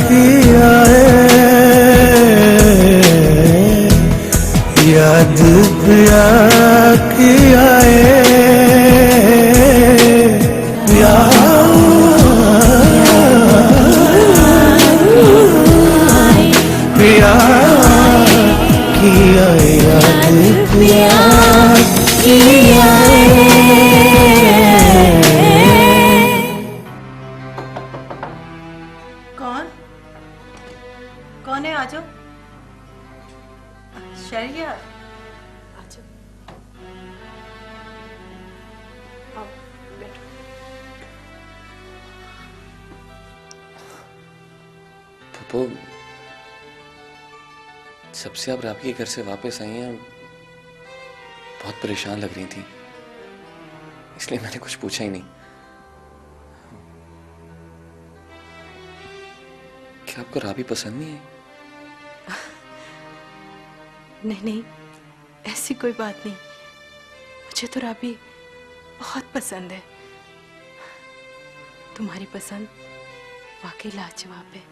किया है, याद पिया किया है, पिया किया, याद पिया किया है। कौन है? आ जाओ। शैलिया, आ जाओ। आओ, बैठो। पप्पू, जब से आप राबी के घर से वापस आई हैं बहुत परेशान लग रही थी, इसलिए मैंने कुछ पूछा ही नहीं। क्या आपको राबी पसंद नहीं है? नहीं नहीं, ऐसी कोई बात नहीं। मुझे तो राबी बहुत पसंद है। तुम्हारी पसंद वाकई लाजवाब है।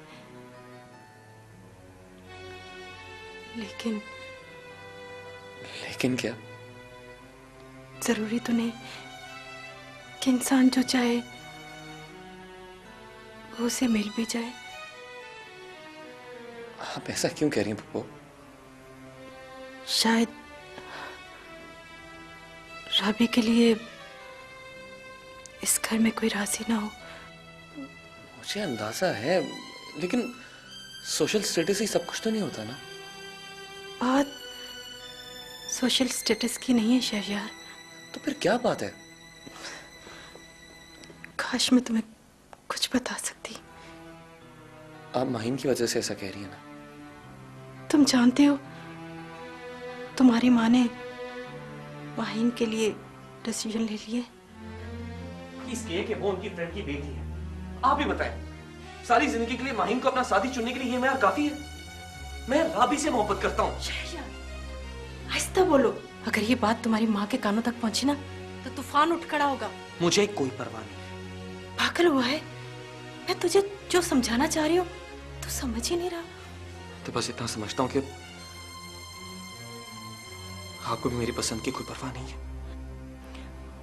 लेकिन क्या? जरूरी तो नहीं कि इंसान जो चाहे वो उसे मिल भी जाए। आप ऐसा क्यों कह रही हैं पप्पू? शायद राबी के लिए इस घर में कोई राजी ना हो। मुझे अंदाजा है, लेकिन सोशल स्टेटस ही सब कुछ तो नहीं होता ना। बात सोशल स्टेटस की नहीं है शहरयार। तो फिर क्या बात है? काश मैं तुम्हें कुछ बता सकती। आप माहिन की वजह से ऐसा कह रही हैं ना? तुम जानते हो, तुम्हारी माँ ने माहिन के लिए डिसीजन ले लिए। इसलिए कि वो उनकी फ्रेंड की बेटी है। आप ही बताएं, सारी जिंदगी के लिए माहिन को अपना साथी चुनने के लिए ये मेरा काफी है? मैं राबी से मोहब्बत करता हूँ। आहिस्ता बोलो। अगर ये बात तुम्हारी माँ के कानों तक पहुंची ना तो तूफान उठ खड़ा होगा। मुझे कोई परवाह नहीं। पागल हुआ है? मैं तुझे जो समझाना चाह रही हूँ तू समझ ही नहीं रहा। तो बस इतना समझता हूँ कि आपको भी मेरी पसंद की कोई परवाह नहीं है।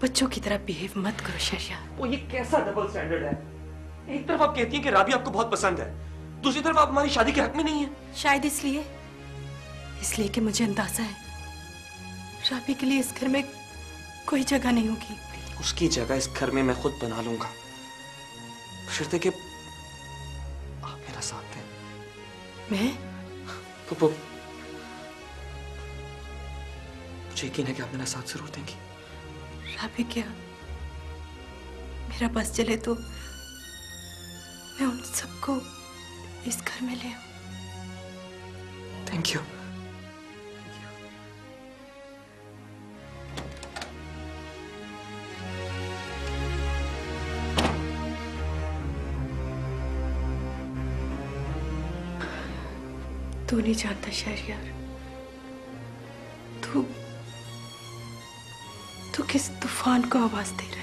बच्चों की तरह बिहेव मत करो शहरयार। वो ये कैसा डबल स्टैंडर्ड है? एक तरफ आप कहती हैं कि राबी आपको बहुत पसंद है, दूसरी तरफ आप हमारी शादी के हक में नहीं है। शायद इसलिए कि मुझे अंदाजा है राबी के लिए इस घर में कोई जगह नहीं होगी। उसकी जगह इस घर में मैं खुद बना लूंगा, बशर्ते कि आप मेरा साथ दें। मैं? पप्पू, मुझे यकीन है कि आप मेरा साथ जरूर देंगी। राबी क्या मेरा बस चले तो मैं उन सबको इस घर में ले आऊं। Thank you. तू नहीं जानता शहरयार, तू किस तूफान को आवाज दे रहा है।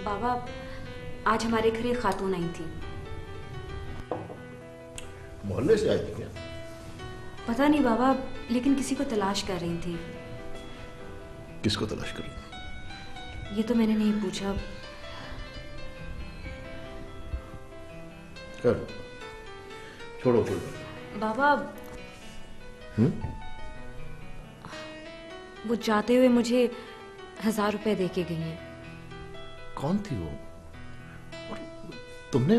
बाबा, आज हमारे घर एक खातून आई थी। मोहल्ले से आई थी क्या? पता नहीं बाबा, लेकिन किसी को तलाश कर रही थी। किसको तलाश कर रही थी? ये तो मैंने नहीं पूछा। कर छोड़ो कोई बाबा, वो जाते हुए मुझे 1000 रुपए दे के गई हैं। कौन थी वो? और तुमने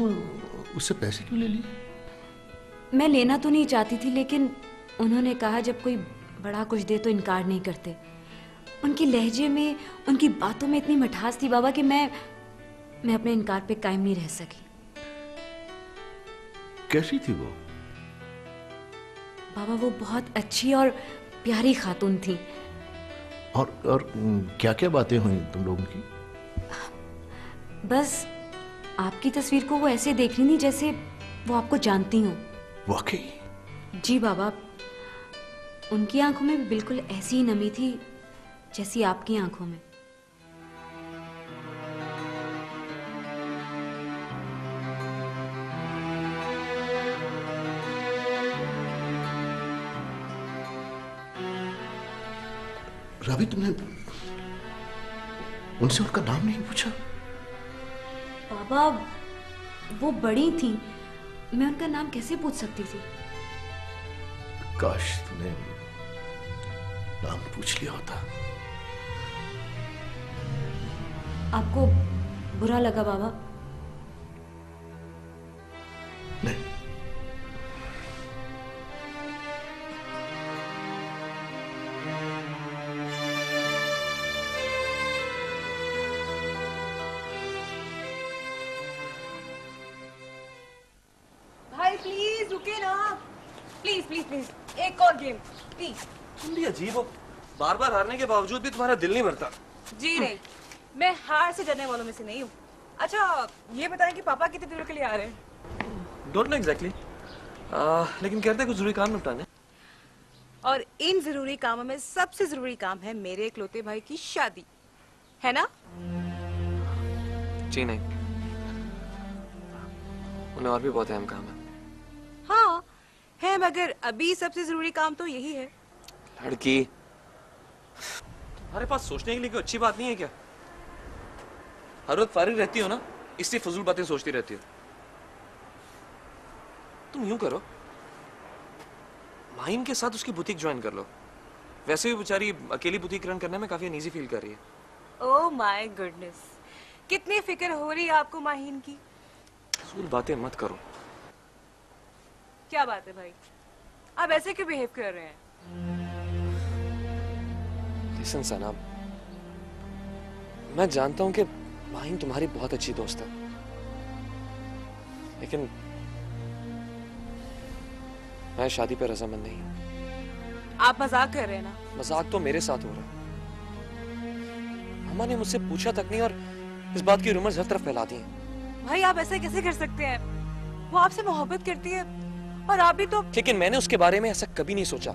उससे पैसे क्यों ले लिए? मैं लेना तो नहीं चाहती थी, लेकिन उन्होंने कहा जब कोई बड़ा कुछ दे तो इनकार नहीं करते। उनके लहजे में, उनकी बातों में इतनी मिठास थी बाबा कि मैं अपने इनकार पे कायम नहीं रह सकी। कैसी थी वो? बाबा, वो बहुत अच्छी और प्यारी खातून थी। और क्या क्या बातें हुई तुम लोगों की? बस आपकी तस्वीर को वो ऐसे देख रही थी जैसे वो आपको जानती हूँ। वाकई? जी बाबा, उनकी आंखों में भी बिल्कुल ऐसी ही नमी थी जैसी आपकी आंखों में। राबी, तुमने उनसे उनका नाम नहीं पूछा? बाबा, वो बड़ी थी, मैं उनका नाम कैसे पूछ सकती थी? काश तुमने नाम पूछ लिया होता। आपको बुरा लगा बाबा? नहीं। भाई प्लीज रुके ना, प्लीज प्लीज प्लीज एक और गेम प्लीज। तुम भी अजीब हो, बार बार हारने के बावजूद भी तुम्हारा दिल नहीं भरता। जी नहीं, मैं हार से डरने वालों में से नहीं हूँ। अच्छा ये बताएं कि पापा कितने दिनों के लिए आ रहे हैं? डोंट नो एग्जैक्टली, लेकिन कहते हैं कुछ जरूरी काम निपटाने। और इन जरूरी कामों में सबसे जरूरी काम है मेरे इकलौते भाई की शादी, है ना? जी नहीं, उन्हें और भी बहुत अहम काम है। हाँ है, मगर अभी सबसे जरूरी काम तो यही है। लड़की, तुम्हारे पास सोचने के लिए कोई अच्छी बात नहीं है क्या? हर वक्त फारिग रहती हो ना, इसलिए फजूल बातें सोचती रहती हो। तुम यूं करो, माहिम के साथ उसकी बुटीक ज्वाइन कर लो। वैसे भी बेचारी अकेली बुटीक रन करने में काफी अनईजी फील कर रही है। ओह माय गुडनेस, कितनी फिक्र हो रही है आपको माहीन की। फजूल बातें मत करो। क्या बात है भाई, आप ऐसे क्यों बिहेव कर रहे हैं? लिसन सना, मैं जानता हूं कि माहिम तुम्हारी बहुत अच्छी दोस्त है, लेकिन मैं शादी पर रजामंद नहीं हूं। आप मजाक कर रहे हैं ना? मजाक तो मेरे साथ हो रहा है। अम्मा ने मुझसे पूछा तक नहीं और इस बात की रूमर्स हर तरफ फैला दी हैं। भाई आप ऐसे कैसे कर सकते हैं? वो आपसे मोहब्बत करती है और आप भी तो। लेकिन मैंने उसके बारे में ऐसा कभी नहीं सोचा।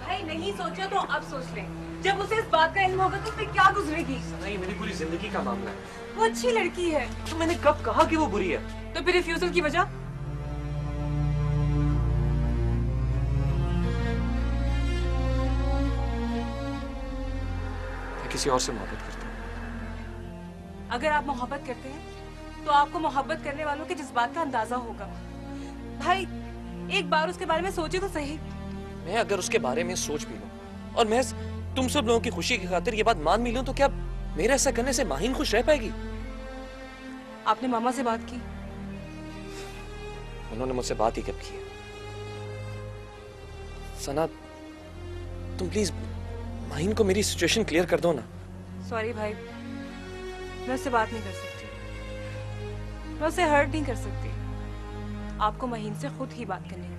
भाई नहीं सोचा तो अब सोच लें। जब उसे इस बात का इल्म होगा तो उसे क्या गुजरेगी? नहीं, मेरी पूरी जिंदगी का मामला है। वो अच्छी लड़की है। तो मैंने कब कहा कि वो बुरी है? तो फिर रिफ्यूजल की वजह? मैं किसी और से मोहब्बत करता हूं। अगर आप मोहब्बत करते हैं तो आपको मोहब्बत करने वालों के जज्बात का अंदाजा होगा। भाई एक बार उसके बारे में सोचे तो सही। मैं अगर उसके बारे में सोच भी लूं और मैं तुम सब लोगों की खुशी की खातिर ये बात मान भी लूं, तो क्या मेरे ऐसा करने से माहिन खुश रह पाएगी? आपने मामा से बात की? उन्होंने मुझसे बात ही कब की है? सना, तुम प्लीज माहिन को मेरी सिचुएशन क्लियर कर दो ना। सॉरी भाई, मैं उससे बात नहीं कर सकती, मैं उसे हर्ट नहीं कर सकती। आपको महीन से खुद ही बात करनी होगी।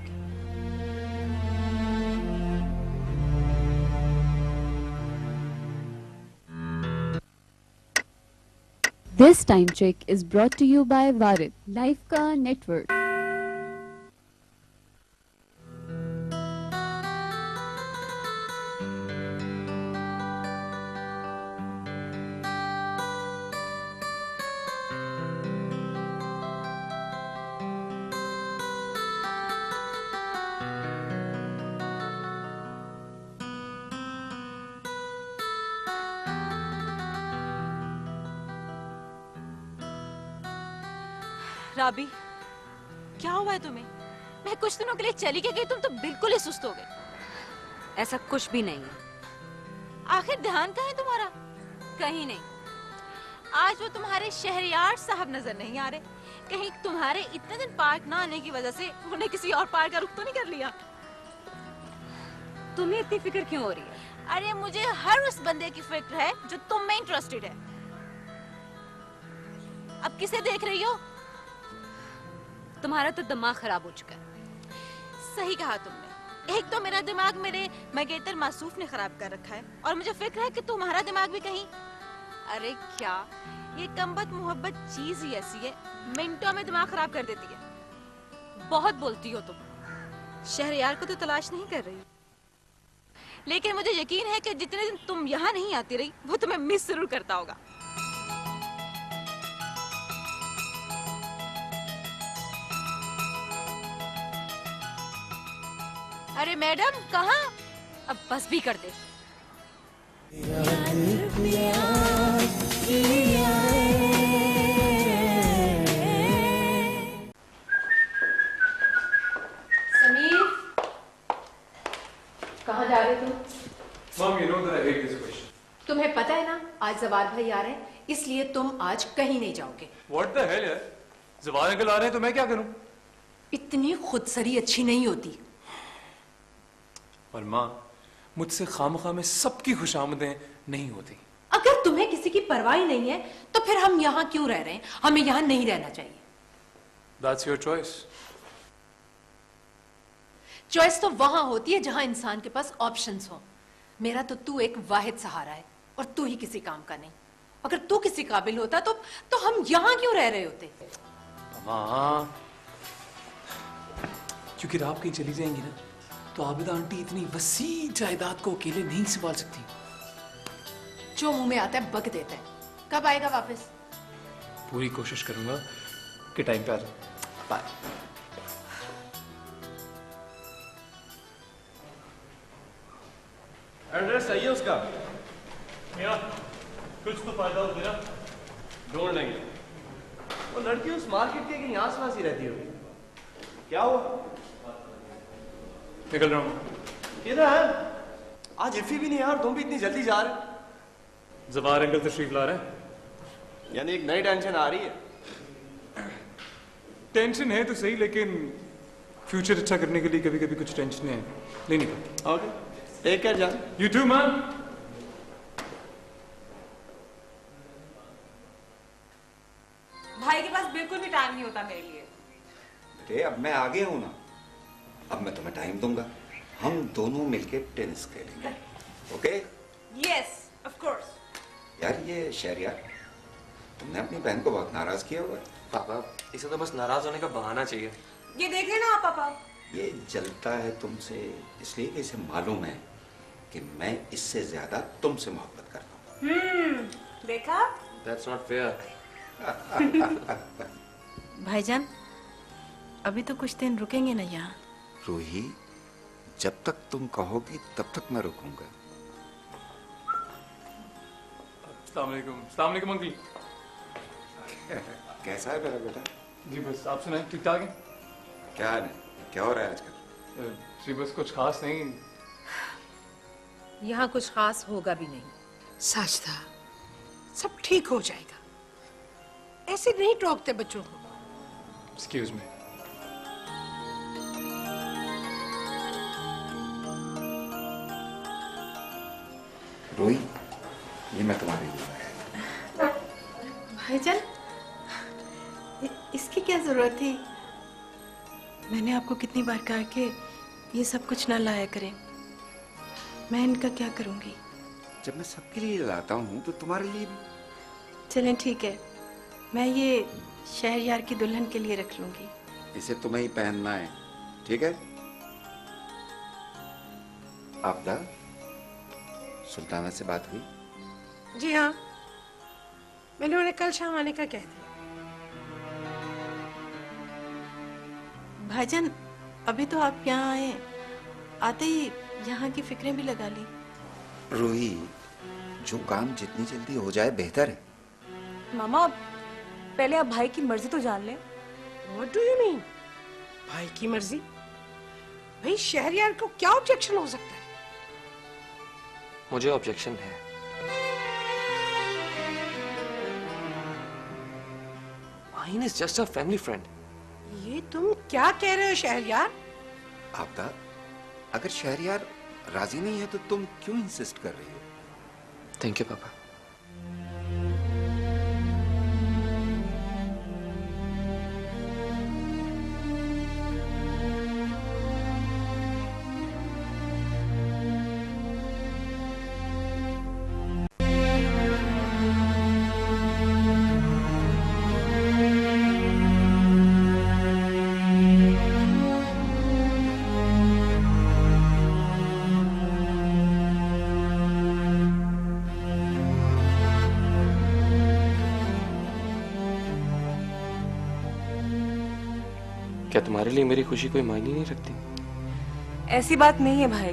This time check is brought to you by Varit Life Ka Network. राबी, क्या हुआ है तुम्हें? मैं कुछ दिनों के लिए चली गई, तुम तो बिल्कुल ही सुस्त हो गए। ऐसा कुछ भी नहीं है। आखिर ध्यान कहाँ है तुम्हारा? कहीं नहीं। आज वो तुम्हारे शहरयार साहब नजर नहीं आ रहे। कहीं तुम्हारे इतने दिन पार्क ना आने की वजह से उन्हें किसी और पार्क का रुख तो नहीं कर लिया? तुम्हें इतनी फिक्र क्यों हो रही है? अरे मुझे हर उस बंदे की फिक्र है जो तुम में इंटरेस्टेड है। अब किसे देख रही हो? तुम्हारा तो दिमाग खराब हो चुका है। सही कहा तुमने। एक तो मेरा दिमाग मेरे मंगेतर मासूफ ने खराब कर रखा है और मुझे फिक्र है कि तुम्हारा दिमाग भी कहीं। अरे क्या ये कमबख्त मोहब्बत चीज ही ऐसी है, मिनटों में दिमाग खराब कर देती है। बहुत बोलती हो तुम। शहरयार को तो तलाश नहीं कर रही, लेकिन मुझे यकीन है कि जितने दिन तुम यहाँ नहीं आती रही वो तुम्हें मिस जरूर करता होगा। अरे मैडम कहाँ? अब बस भी कर दे। समीर, कहाँ जा रहे तुम? Mom, you know that I hate this question. तुम्हें पता है ना आज जवाद भाई आ रहे हैं, इसलिए तुम आज कहीं नहीं जाओगे। What the hell यार? जवान अंकल आ रहे हैं तो मैं क्या करूं? इतनी खुदसरी अच्छी नहीं होती। और माँ, मुझसे खामखा में सबकी खुशामदें नहीं होती। अगर तुम्हें किसी की परवाह ही नहीं है तो फिर हम यहाँ क्यों रह रहे हैं? हमें यहाँ नहीं रहना चाहिए। That's your choice. चॉइस तो वहां होती है जहां इंसान के पास ऑप्शंस हो। मेरा तो तू एक वाहिद सहारा है और तू ही किसी काम का नहीं। अगर तू किसी काबिल होता तो हम यहाँ क्यों रह रहे होते? माँ, क्योंकि आप कहीं चली जाएंगी ना तो आबिदा आंटी इतनी वसी जायदाद को अकेले नहीं संभाल सकती। जो मुंह में आता है बक देता है। कब आएगा वापस? पूरी कोशिश करूंगा कि टाइम पे आ जाऊं। बाय। एड्रेस सही है उसका? कुछ तो फायदा हो गया। ढूंढ लेंगे। वो लड़की उस मार्केट के कहीं आस-पास ही रहती होगी। क्या हुआ? निकल रहा हूँ। किधर है? आज इफ़ी भी नहीं है और तुम भी इतनी जल्दी जा रहे हो। जवार अंकल तशरीफ ला रहे हैं। यानी एक नई टेंशन आ रही है। टेंशन है तो सही, लेकिन फ्यूचर अच्छा करने के लिए कभी कभी कुछ टेंशन लेनी पड़ती। ओके, टेक केयर जान। You too man. भाई के पास बिल्कुल भी टाइम नहीं होता मेरे लिए। बेटे अब मैं आ गया हूं ना, अब मैं तुम्हें टाइम दूंगा। हम दोनों मिलके टेनिस खेलेंगे। ओके? Yes, of course. यार ये शहरयार, तुमने अपनी बहन को बहुत नाराज किया हुआ है। पापा, इसे तो बस नाराज होने का बहाना चाहिए। ये देख लेना आप पापा। ये जलता है तुमसे इसलिए कि इसे मालूम है कि मैं इससे ज्यादा तुमसे मोहब्बत करता हूँ। देखा? That's not fair. भाईजान, अभी तो कुछ दिन रुकेंगे ना यहाँ? रूही, जब तक तुम कहोगी तब तक मैं रुकूंगा। अस्सलाम वालेकुम अंकल। कैसा है मेरा बेटा? जी बस आप सुनाएं, ठीक ठाक है? क्या हो रहा है आजकल? जी बस कुछ खास नहीं। यहाँ कुछ खास होगा भी नहीं। साजदा, सब ठीक हो जाएगा। ऐसे नहीं टोकते बच्चों को। Excuse me. रूही, ये मैं तुम्हारे लिए। भाईजान, इसकी क्या जरूरत थी? मैंने आपको कितनी बार कहा कि ये सब कुछ ना लाया करें। मैं इनका क्या करूंगी? जब मैं सबके लिए लाता हूँ तो तुम्हारे लिए भी। चलें ठीक है, मैं ये शहरयार की दुल्हन के लिए रख लूंगी। इसे तुम्हें ही पहनना है, ठीक है? आपदा, सुल्ताना से बात हुई? जी हाँ, मैंने उन्हें कल शाम आने का कह दिया। भाईजान, अभी तो आप यहाँ आए, आते ही यहाँ की फिक्रें भी लगा ली। रूही, जो काम जितनी जल्दी हो जाए बेहतर है। मामा, पहले आप भाई की मर्जी तो जान लें। What do you mean? भाई की मर्जी? भाई शहरयार को क्या ऑब्जेक्शन हो सकता है? मुझे ऑब्जेक्शन है। Maheen is just a family friend. ये तुम क्या कह रहे हो शहरयार? आपदा, अगर शहरयार राजी नहीं है तो तुम क्यों इंसिस्ट कर रही हो? थैंक यू पापा। क्या तुम्हारे लिए मेरी खुशी कोई मायने नहीं रखती? ऐसी बात नहीं है भाई।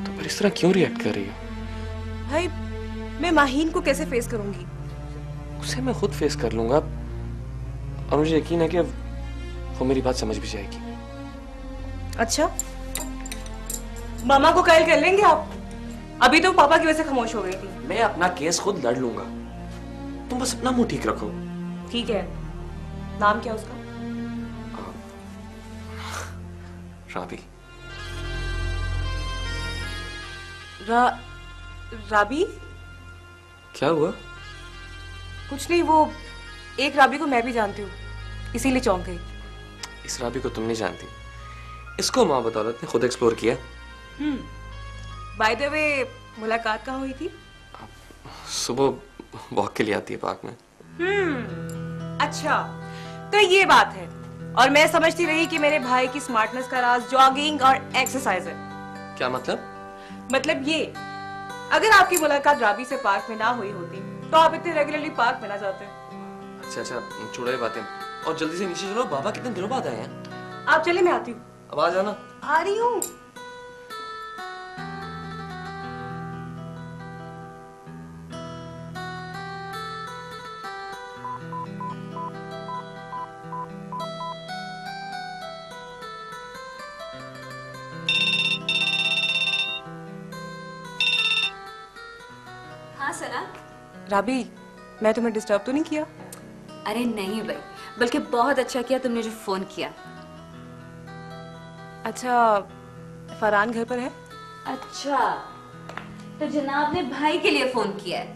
तो पर इस तरह क्यों रिएक्ट कर रही हो? भाई मैं माहीन को कैसे फेस करूंगी? उसे मैं खुद फेस कर लूंगा, और मुझे यकीन है कि वो मेरी बात समझ भी जाएगी। अच्छा, मामा को कायल कर लेंगे आप? अभी तो पापा की वजह से खामोश हो गई थी। मैं अपना केस खुद लड़ लूंगा, तुम बस अपना मुंह ठीक रखो। ठीक है। नाम क्या उसका? राबी। राबी? क्या हुआ? कुछ नहीं, वो एक राबी को मैं भी जानती हूँ, इसीलिए चौंक गई। इस राबी को तुम नहीं जानती, इसको माँ बदौलत ने खुद एक्सप्लोर किया। बाय द वे, मुलाकात कहाँ हुई थी? सुबह वॉक के लिए आती है पार्क में। अच्छा, तो ये बात है। और मैं समझती रही कि मेरे भाई की स्मार्टनेस का राज जॉगिंग और एक्सरसाइज है। क्या मतलब? मतलब ये, अगर आपकी मुलाकात राबी से पार्क में ना हुई होती तो आप इतने रेगुलरली पार्क में ना जाते। अच्छा, छोड़ो बातें, और जल्दी से नीचे चलो, बाबा कितने दिनों बाद आए हैं। आप चले, मैं आती हूँ। अब आ जाना। आ रही हूँ। हाँ सना। राबी, मैं तुम्हें डिस्टर्ब तो नहीं किया? अरे नहीं भाई, बल्कि बहुत अच्छा किया तुमने जो फोन किया। अच्छा, फरहान घर पर है? अच्छा, तो जनाब ने भाई के लिए फोन किया है?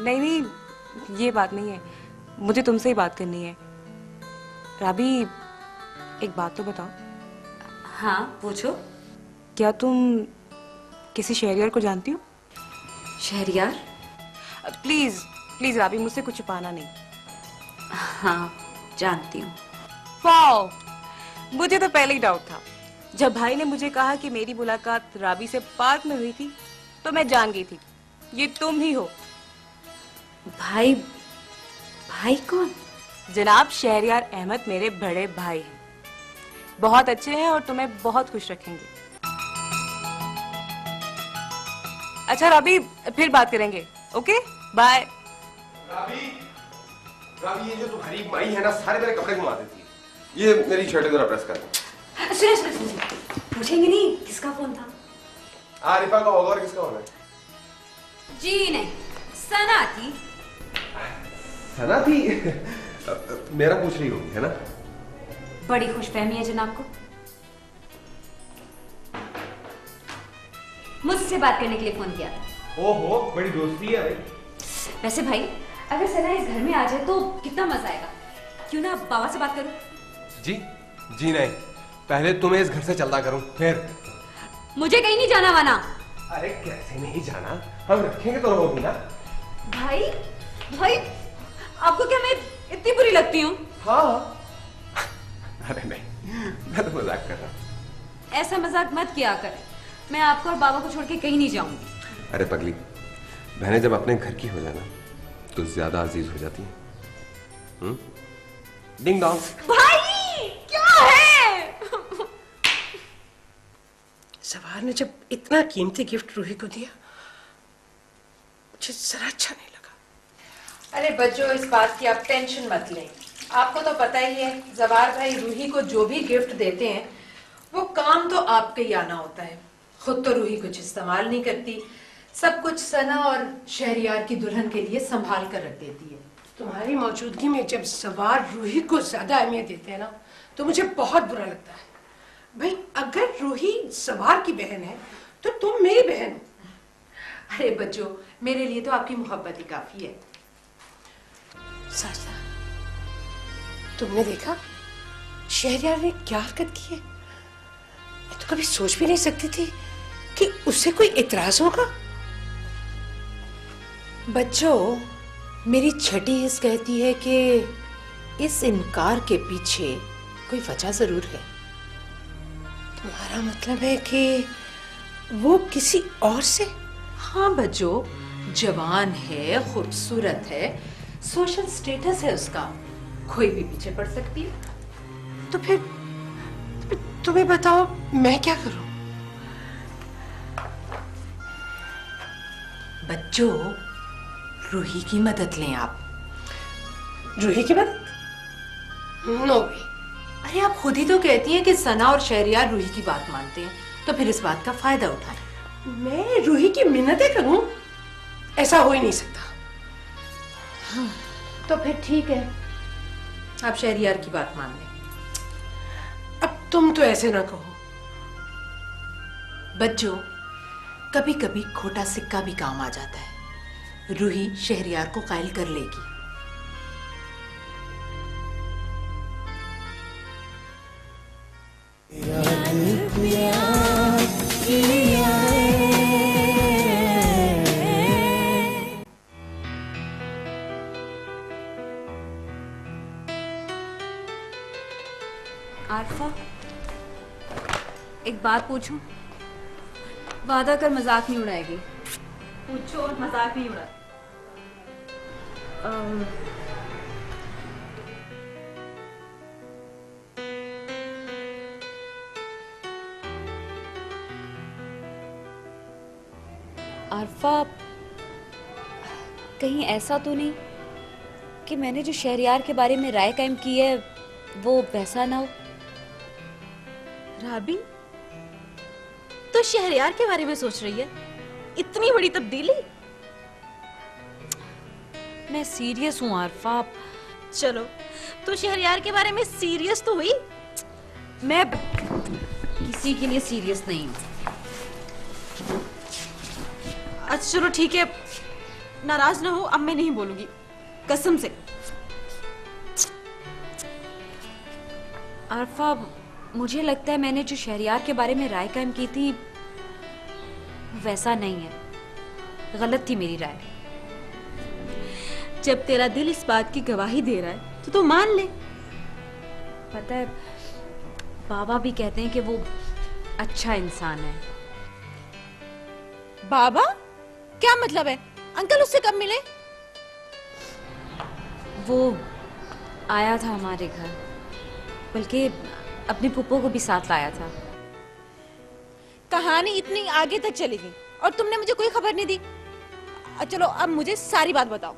नहीं, ये बात नहीं है, मुझे तुमसे ही बात करनी है। राबी, एक बात तो बताओ। हाँ पूछो। क्या तुम किसी शहरियार को जानती हो? शहरियार? प्लीज प्लीज राबी, मुझसे कुछ छुपाना नहीं। हाँ जानती हूँ। वाओ, मुझे तो पहले ही डाउट था। जब भाई ने मुझे कहा कि मेरी मुलाकात राबी से पार्क में हुई थी तो मैं जान गई थी, ये तुम ही हो। भाई? भाई कौन? जनाब शहरियार अहमद मेरे बड़े भाई हैं, बहुत अच्छे हैं और तुम्हें बहुत खुश रखेंगे। अच्छा राबी, फिर बात करेंगे। Okay, bye. राबी, ये जो तुम्हारी माई है ना, सारे मेरे कपड़े घुमा देती है। ये मेरी शर्ट जरा प्रेस कर दो। सुनिए, पूछेंगे नहीं किसका फोन था? आरिफा का होगा, और किसका होना है? जी नहीं, सना थी। सना थी? मेरा पूछ रही होगी, है ना? बड़ी खुशफहमी है जनाब को। मुझसे बात करने के लिए फोन किया था। ओहो, बड़ी दोस्ती है भाई। वैसे भाई, अगर सना इस घर में आ जाए तो कितना मजा आएगा। क्यों ना बाबा से बात करूं? जी नहीं, पहले तुम्हें इस घर से चलता करूं, फिर। मुझे कहीं नहीं जाना वाना। अरे कैसे नहीं जाना, हम रखेंगे तो रहोगी ना। भाई आपको क्या मैं इतनी बुरी लगती हूँ? हाँ। अरे नहीं, मैं तो मजाक कर रहा हूँ। ऐसा मजाक मत किया कर, मैं आपको और बाबा को छोड़ के कहीं नहीं जाऊंगी। अरे पगली, बहनें जब अपने घर की हो जाना तो ज्यादा अजीज हो जाती हैं। Ding dong. भाई क्या है? सवार ने जब इतना कीमती गिफ्ट रूही को दिया, मुझे जरा अच्छा नहीं लगा। अरे बच्चों, इस बात की आप टेंशन मत लें। आपको तो पता ही है, जवार भाई रूही को जो भी गिफ्ट देते हैं वो काम तो आपके ही आना होता है। खुद तो रूही कुछ इस्तेमाल नहीं करती, सब कुछ सना और शहरियार की दुल्हन के लिए संभाल कर रख देती है। तुम्हारी मौजूदगी में जब सवार रूही को ज्यादा अहमियत देते हैं ना, तो मुझे बहुत बुरा लगता है। भाई अगर रूही सवार की बहन है तो तुम मेरी बहन हो। अरे बच्चों, मेरे लिए तो आपकी मोहब्बत ही काफी है। साजदा, तुमने देखा शहरियार ने क्या हरकत की है? मैं तो कभी सोच भी नहीं सकती थी कि उससे कोई इतराज होगा। बच्चों, मेरी छठी हिस्स कहती है कि इस इनकार के पीछे कोई वजह जरूर है। तुम्हारा मतलब है कि वो किसी और से? हाँ बच्चों, जवान है, खूबसूरत है, सोशल स्टेटस है उसका, कोई भी पीछे पड़ सकती है। तो फिर तुम्हें बताओ मैं क्या करूं? बच्चों, रूही की मदद लें आप। रूही की मदद? नो वे। अरे आप खुद ही तो कहती हैं कि सना और शहरयार रूही की बात मानते हैं, तो फिर इस बात का फायदा उठाएं। मैं रूही की मिन्नतें करूं? ऐसा हो ही नहीं सकता। हाँ, तो फिर ठीक है, आप शहरयार की बात मान लें। अब तुम तो ऐसे ना कहो। बच्चों, कभी कभी खोटा सिक्का भी काम आ जाता है। रूही शहरयार को कायल कर लेगी। आरफा, एक बात पूछूं? वादा कर मजाक नहीं उड़ाएगी। पूछो और मजाक नहीं उड़ा। आरफा, कहीं ऐसा तो नहीं कि मैंने जो शहरयार के बारे में राय कायम की है वो वैसा ना हो? राबी, तो शहरयार के बारे में सोच रही है? इतनी बड़ी तब्दीली? मैं सीरियस हूँ आरफा। चलो, तो शहरयार के बारे में सीरियस तो हुई। मैं किसी के लिए सीरियस नहीं हूँ। अच्छा चलो ठीक है, नाराज ना हो, अब मैं नहीं बोलूंगी, कसम से। आरफा, मुझे लगता है मैंने जो शहरयार के बारे में राय कायम की थी वैसा नहीं है। गलत थी मेरी राय। जब तेरा दिल इस बात की गवाही दे रहा है तो मान ले। पता है, बाबा भी कहते हैं कि वो अच्छा इंसान है। बाबा? क्या मतलब है? अंकल उससे कब मिले? वो आया था हमारे घर, बल्कि अपने पुप्पो को भी साथ लाया था। कहानी इतनी आगे तक चली गई और तुमने मुझे कोई खबर नहीं दी। चलो अब मुझे सारी बात बताओ।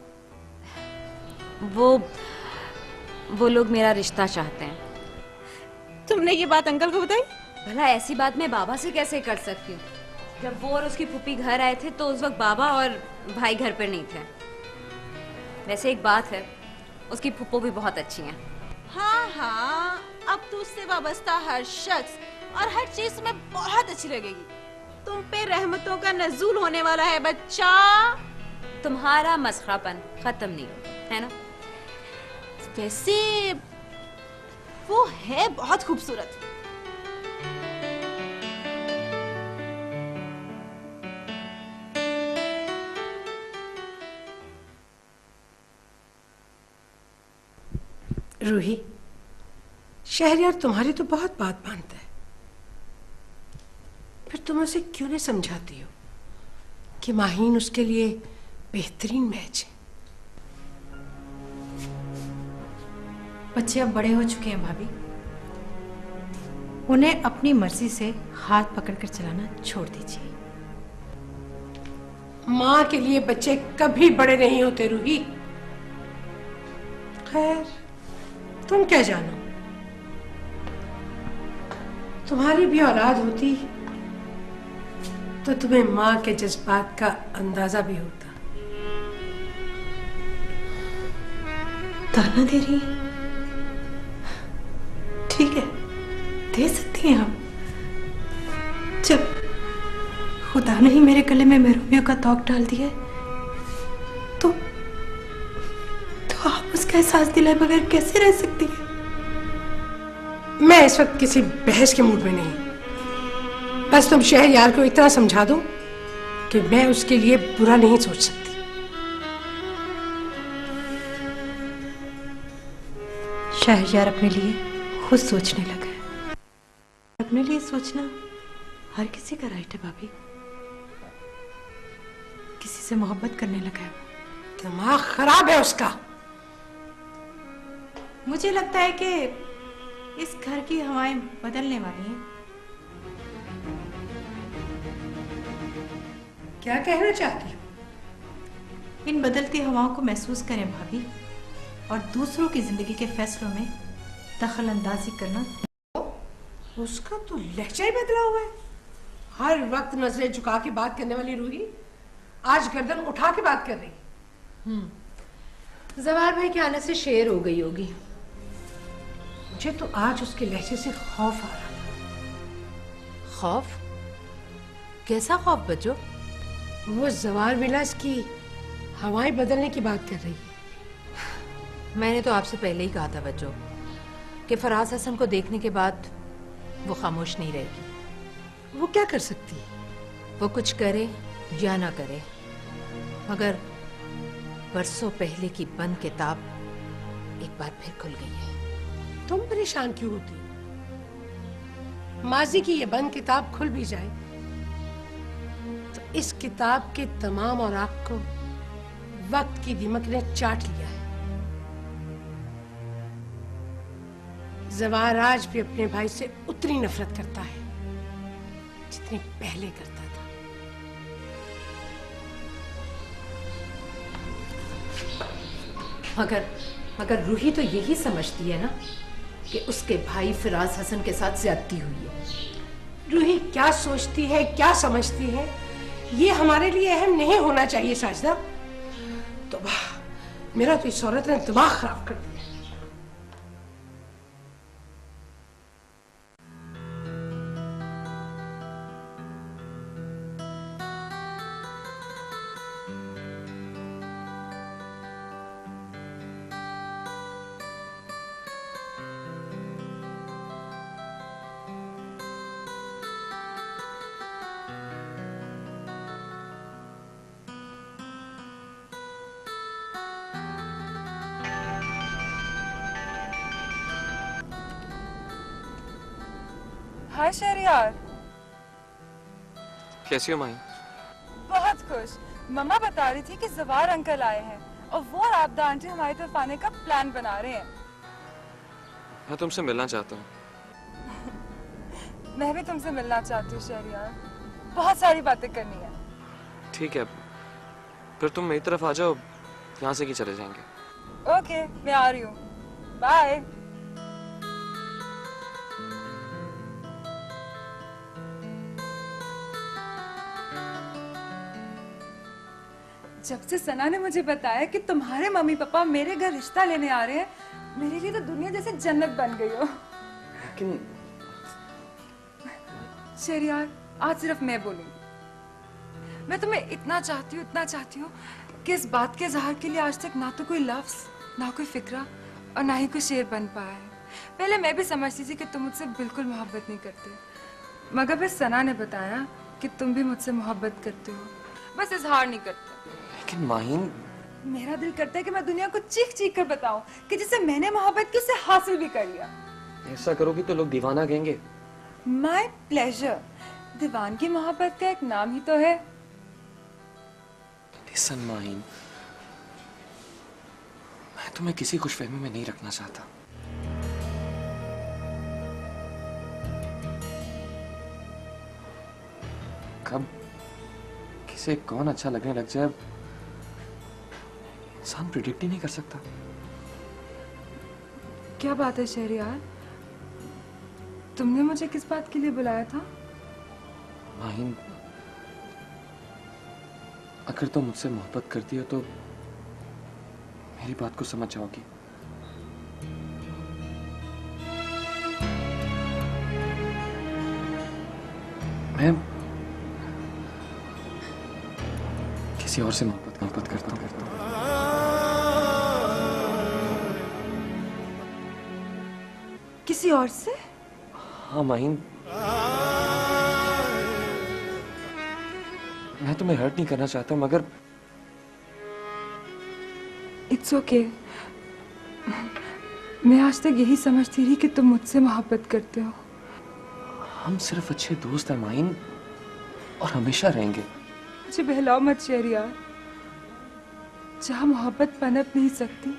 वो लोग मेरा रिश्ता चाहते हैं। तुमने ये बात अंकल को बताई? भला ऐसी बात मैं बाबा से कैसे कर सकती हूँ? जब वो और उसकी पुप्पी घर आए थे तो उस वक्त बाबा और भाई घर पर नहीं थे। वैसे एक बात है, उसकी फुप्पो भी बहुत अच्छी हैं। हाँ हाँ, अब तो उससे वाबस्ता हर शख्स और हर चीज में बहुत अच्छी लगेगी। तुम पे रहमतों का नज़ूल होने वाला है बच्चा। तुम्हारा मस्खरापन खत्म नहीं है ना? वैसे वो है बहुत खूबसूरत। रूही, शहरयार तुम्हारी तो बहुत बात मानता है, फिर तुम उसे क्यों नहीं समझाती हो कि माहीन उसके लिए बेहतरीन मैच है? बच्चे अब बड़े हो चुके हैं भाभी, उन्हें अपनी मर्जी से हाथ पकड़कर चलाना छोड़ दीजिए। माँ के लिए बच्चे कभी बड़े नहीं होते रूही। खैर, तुम क्या जानो, तुम्हारी भी औलाद होती तो तुम्हें माँ के जज्बात का अंदाजा भी होता। ताना दे रही है? ठीक है, दे सकती हैं आप। जब खुदा ने ही मेरे गले में महरूमियों का तौक डाल दिया है, तो आप उसका एहसास दिलाए बगैर कैसे रह सकती है? मैं इस वक्त किसी बहस के मूड में नहीं। बस तुम शहरयार को इतना समझा दो कि मैं उसके लिए बुरा नहीं सोच सकती। शहरयार अपने लिए खुद सोचने लगा है। अपने लिए सोचना हर किसी का राइट है भाभी। किसी से मोहब्बत करने लगा है। दिमाग खराब है उसका। मुझे लगता है कि इस घर की हवाएं बदलने वाली हैं। क्या कहना चाहती हो? इन बदलती हवाओं को महसूस करें भाभी, और दूसरों की जिंदगी के फैसलों में दखल अंदाजी करना। उसका तो लहजा ही बदला हुआ है। हर वक्त नजरें झुका के बात करने वाली रूही आज गर्दन उठा के बात कर रही। जवार भाई के आने से शेर हो गई होगी। मुझे तो आज उसके लहजे से खौफ आ रहा था। खौफ? कैसा खौफ बच्चों? वो जवार विलास की हवाएं बदलने की बात कर रही है। मैंने तो आपसे पहले ही कहा था बच्चों कि फराज हसन को देखने के बाद वो खामोश नहीं रहेगी। वो क्या कर सकती है? वो कुछ करे या ना करे, मगर बरसों पहले की बंद किताब एक बार फिर खुल गई है। तुम परेशान क्यों होती? माजी की ये बंद किताब खुल भी जाए तो इस किताब के तमाम औराक को वक्त की दीमक ने चाट लिया है। जवार आज भी अपने भाई से उतनी नफरत करता है जितनी पहले करता था। मगर रूही तो यही समझती है ना कि उसके भाई फिराज हसन के साथ ज्यादती हुई है। रूही क्या सोचती है, क्या समझती है, ये हमारे लिए अहम नहीं होना चाहिए साजदा। तो मेरा तो इस औरत ने दिमाग खराब कर दिया। हाय शहरियार। कैसी हो माही? बहुत खुश। मम्मा बता रही थी कि जवार अंकल आए हैं और वो और आबदा आंटी हमारी तरफ आने का प्लान बना रहे हैं। मैं तुमसे मिलना चाहता हूँ। मैं भी तुमसे मिलना चाहती हूँ शहरियार, बहुत सारी बातें करनी है। ठीक है, फिर तुम मेरी तरफ आ जाओ, यहाँ से ही चले जाएंगे। ओके, मैं आ रही हूँ। बाय। जब से सना ने मुझे बताया कि तुम्हारे मम्मी पापा मेरे घर रिश्ता लेने आ रहे हैं, मेरे लिए तो दुनिया जैसे जन्नत बन गई हो। लेकिन शहरियार, आज सिर्फ मैं बोलूंगी। मैं तुम्हें इतना चाहती हूँ कि इस बात के इजहार के लिए आज तक ना तो कोई लफ्ज, ना कोई फिक्रा और ना ही कोई शेर बन पाया है। पहले मैं भी समझती थी कि तुम मुझसे बिल्कुल मोहब्बत नहीं करते, मगर फिर सना ने बताया कि तुम भी मुझसे मोहब्बत करते हो, बस इजहार नहीं करते। लेकिन माहीन, मेरा दिल करता है कि मैं दुनिया को चीख चीख कर बताऊं कि जिसे मैंने मोहब्बत की उसे हासिल भी कर लिया। ऐसा करोगी तो लोग दीवाना कहेंगे। My pleasure. दीवानगी मोहब्बत का एक नाम ही तो है। लिसन माहीन, मैं तुम्हें किसी खुशफहमी में नहीं रखना चाहता। कब किसे कौन अच्छा लगने लग जाए इंसान प्रिडिक्ट ही नहीं कर सकता। क्या बात है शहरियार, तुमने मुझे किस बात के लिए बुलाया था? माहीन, अगर तुम मुझसे मोहब्बत करती हो तो मेरी बात को समझ जाओगी। मैं किसी और से मोहब्बत करता हूँ। किसी और से? हाँ माहीन, मैं तुम्हें हर्ट नहीं करना चाहता, मगर इट्स ओके। मैं आज तक यही समझती रही कि तुम मुझसे मोहब्बत करते हो। हम सिर्फ अच्छे दोस्त हैं माहीन, और हमेशा रहेंगे। मुझे बहलाओ मत शहरियार। जहाँ मोहब्बत पनप नहीं सकती,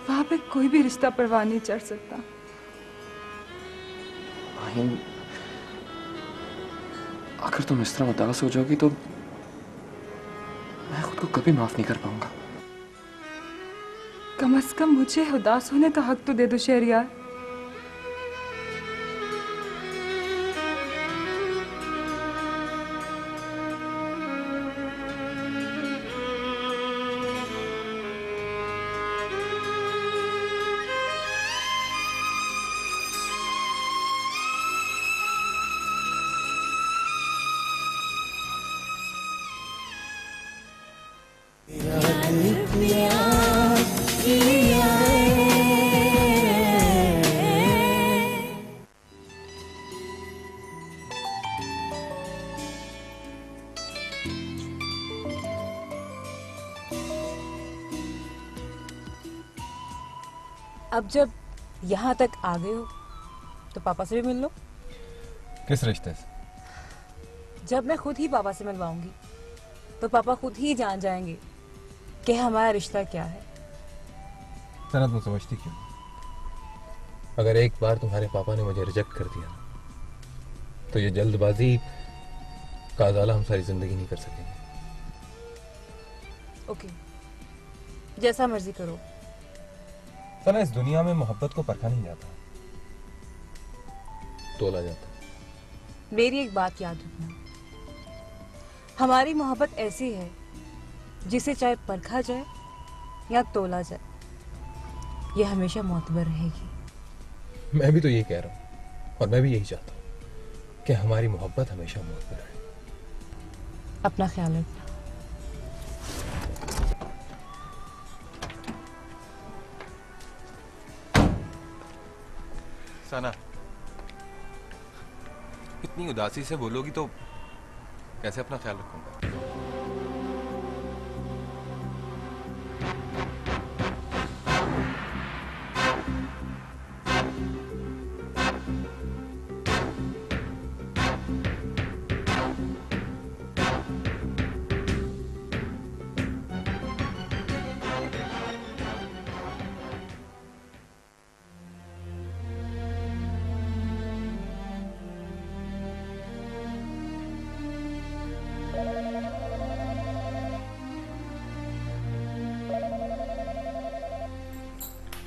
वहां पे कोई भी रिश्ता परवाह नहीं चढ़ सकता। माहिम, अगर तुम इस तरह उदास हो जाओगी तो मैं खुद को कभी माफ नहीं कर पाऊंगा। कम से कम मुझे उदास होने का हक तो दे दो शहरयार। अब जब यहाँ तक आ गए हो तो पापा से भी मिल लो। किस रिश्ते से? जब मैं खुद ही पापा से मिलवाऊंगी तो पापा खुद ही जान जाएंगे कि हमारा रिश्ता क्या है। सनत, तुम समझती क्यों? अगर एक बार तुम्हारे पापा ने मुझे रिजेक्ट कर दिया तो ये जल्दबाजी का अजाला हम सारी जिंदगी नहीं कर सकेंगे। ओके, जैसा मर्जी करो। सना, इस दुनिया में मोहब्बत को परखा नहीं जाता, तोला जाता। मेरी एक बात याद रखना, हमारी मोहब्बत ऐसी है जिसे चाहे परखा जाए या तोला जाए, यह हमेशा मोतबर रहेगी। मैं भी तो यही कह रहा हूँ और मैं भी यही चाहता हूँ कि हमारी मोहब्बत हमेशा मोहब्बत रहे। अपना ख्याल रखना। सना, इतनी उदासी से बोलोगी तो कैसे अपना ख्याल रखूंगा?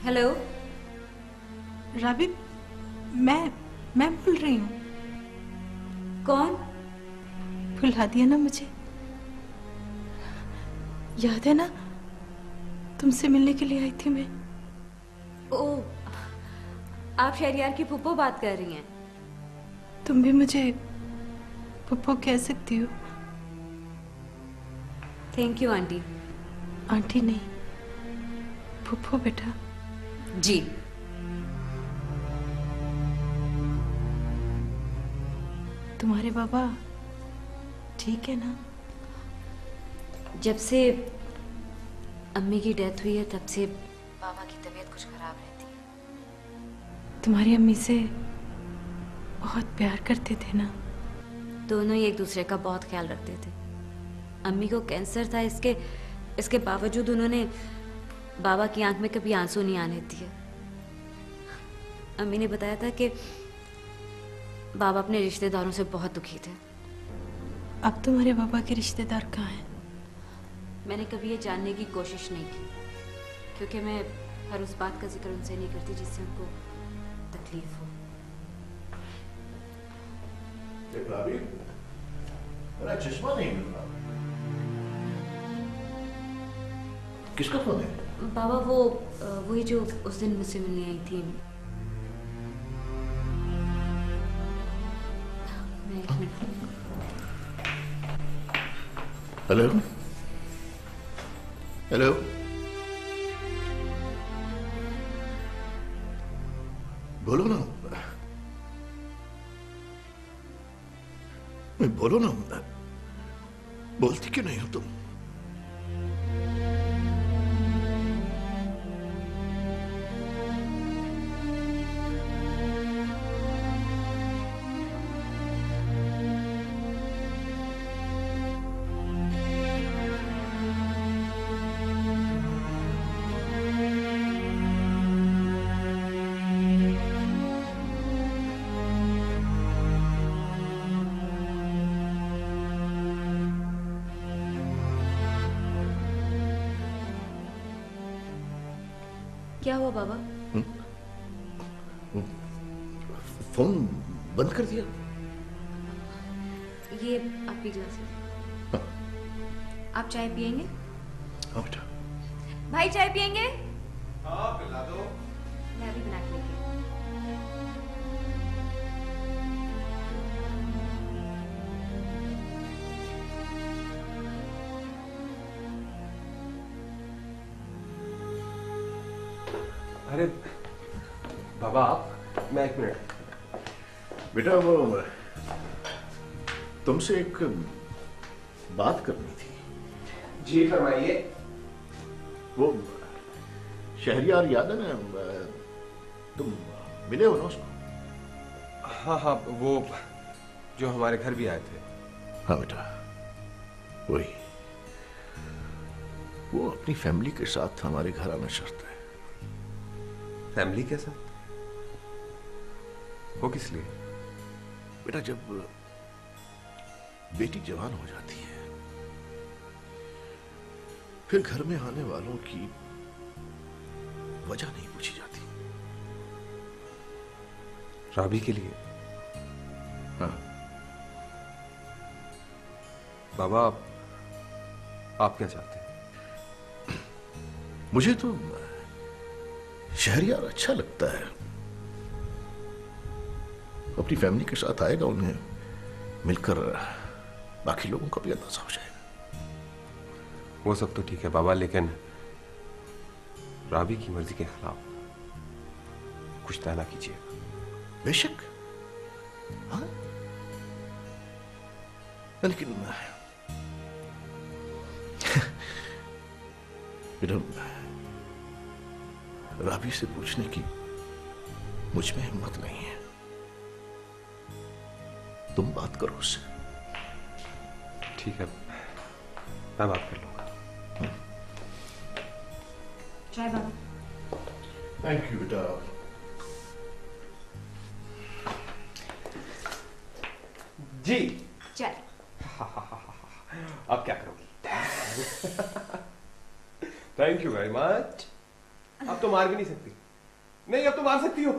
हेलो राबी, मैं बोल रही हूँ। कौन? भुला दिया ना मुझे? याद है ना, तुमसे मिलने के लिए आई थी मैं। ओ, आप शहरयार की फूफो बात कर रही हैं? तुम भी मुझे फूफो कह सकती हो। Thank you aunty. आंटी नहीं, फूफो बेटा। जी। तुम्हारे बाबा ठीक है ना? जब से अम्मी की डेथ हुई है तब से बाबा की तबीयत कुछ खराब रहती है। तुम्हारी अम्मी से बहुत प्यार करते थे ना? दोनों ही एक दूसरे का बहुत ख्याल रखते थे। अम्मी को कैंसर था, इसके बावजूद उन्होंने बाबा की आंख में कभी आंसू नहीं आने दिए। अम्मी ने बताया था कि बाबा अपने रिश्तेदारों से बहुत दुखी थे। अब तुम्हारे बाबा के रिश्तेदार कहाँ हैं? मैंने कभी ये जानने की कोशिश नहीं की, क्योंकि मैं हर उस बात का जिक्र उनसे नहीं करती जिससे उनको तकलीफ हो। मेरा चश्मा नहीं मिल रहा। किसका फोन है? बाबा वही जो उस दिन मुझसे मिलने आई थी। हेलो हेलो, बोलो ना, बोलो ना, बोलती क्यों नहीं हो तुम? क्या हुआ बाबा? फोन बंद कर दिया? ये आपकी ग्लास। आप चाय पियेंगे? हाँ बेटा। भाई चाय पियेंगे? हाँ पिला दो। मैं अभी बना के लेके। अरे बाबा आप, मैं 1 मिनट। बेटा वो तुमसे एक बात करनी थी। जी फरमाइए। वो शहरियार याद है ना, तुम मिले हो ना उसको? हाँ हाँ, वो जो हमारे घर भी आए थे। हाँ बेटा, वही। वो अपनी फैमिली के साथ हमारे घर आना चाहता है। फैमिली के साथ? वो किस लिए? बेटा जब बेटी जवान हो जाती है फिर घर में आने वालों की वजह नहीं पूछी जाती। राबी के लिए? हाँ बाबा आप क्या चाहते हैं? मुझे तो शहरियार अच्छा लगता है। अपनी फैमिली के साथ आएगा, उन्हें मिलकर बाकी लोगों का भी अंदाजा हो जाएगा। वो सब तो ठीक है बाबा, लेकिन राबी की मर्जी के खिलाफ कुछ तय ना कीजिए। बेशक। हाँ लेकिन राबी से पूछने की मुझ में हिम्मत नहीं है। तुम बात करो उससे। ठीक है, मैं बात कर लूंगा। चाय बाबा। थैंक यू बेटा। जी चाय। अब क्या करोगी? Thank you very much. अब तो मार भी नहीं सकती। नहीं, अब तो मार सकती हो।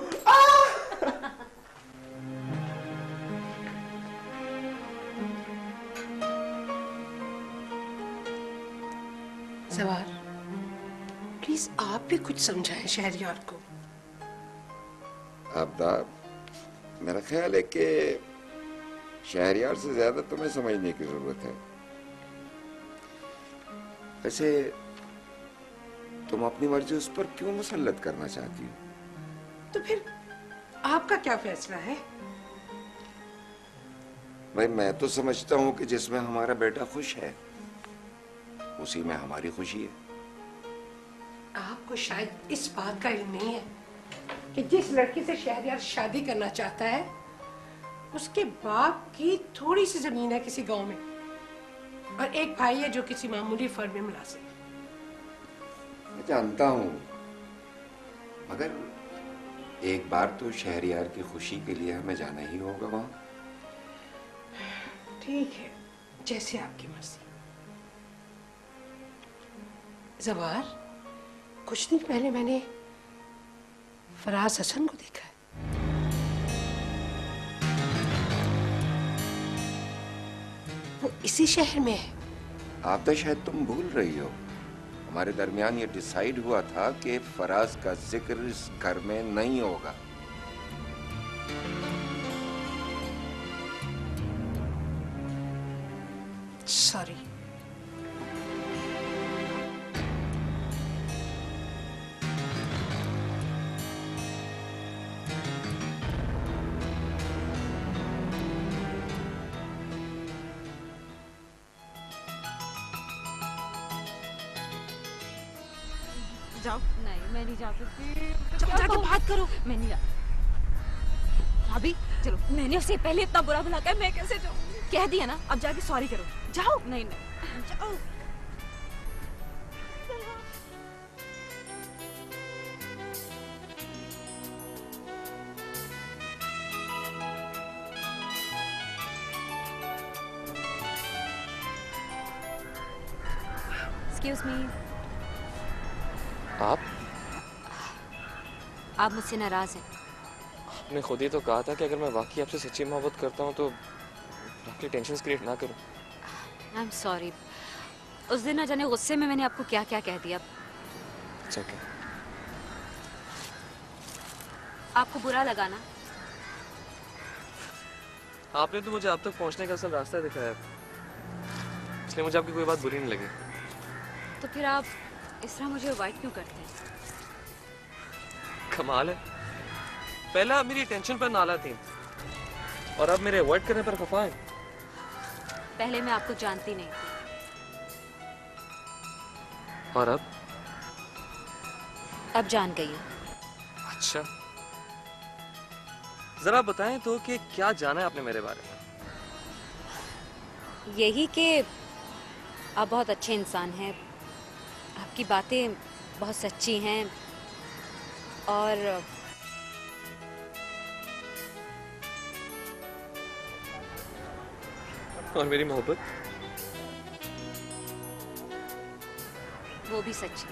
जवार, प्लीज आप भी कुछ समझाएं शहरियार को। आबदा, मेरा ख्याल है कि शहरियार से ज्यादा तुम्हें समझने की जरूरत है। वैसे तुम अपनी मर्जी उस पर क्यों मुसल्लत करना चाहती हो? तो फिर आपका क्या फैसला है? भाई मैं तो समझता हूं कि जिसमें हमारा बेटा खुश है उसी में हमारी खुशी है। आपको शायद इस बात का इल्म नहीं है कि जिस लड़की से शहरियार शादी करना चाहता है उसके बाप की थोड़ी सी जमीन है किसी गांव में, और एक भाई है जो किसी मामूली फर्म में मुलाजिम है। मैं जानता हूं, मगर एक बार तो शहरियार की खुशी के लिए हमें जाना ही होगा वहां। ठीक है, जैसे आपकी मर्जी। जवार, कुछ दिन पहले मैंने फराज हसन को देखा है। वो इसी शहर में है। आप तो शायद तुम भूल रही हो, हमारे दरमियान ये डिसाइड हुआ था कि फराज का जिक्र इस घर में नहीं होगा। सॉरी। जाओ। नहीं, मैं नहीं जा सकती। चलो जाके बात करो। मैं नहीं जा। भाभी चलो। मैंने उसे पहले इतना बुरा भला कहा, मैं कैसे जाऊँ? कह दिया ना, अब जाके सॉरी करो। जाओ। नहीं नहीं जाओ। Excuse me. आप? आप मुझसे नाराज हैं। आपने खुद ही तो कहा था कि अगर मैं वाकई आपसे सच्ची मोहब्बत करता हूँ तो आपकी टेंशन क्रिएट ना करूँ। आई एम सॉरी, उस दिन न जाने गुस्से में मैंने आपको क्या क्या कह दिया। It's okay. आपको बुरा लगा ना? आपने तो मुझे आप तक पहुंचने का असल रास्ता दिखाया, इसलिए मुझे आपकी कोई बात बुरी नहीं लगी। तो फिर आप इस तरह मुझे अवॉइड क्यों करते हैं? कमाल है, पहले आप मेरी टेंशन पर नाला थी और अब मेरे अवॉइड करने पर खफा है। पहले मैं आपको जानती नहीं थी। और अब जान गई हूँ। अच्छा, जरा बताएं तो कि क्या जाना है आपने मेरे बारे में? यही कि आप बहुत अच्छे इंसान हैं, आपकी बातें बहुत सच्ची हैं और मेरी मोहब्बत वो भी सच्ची।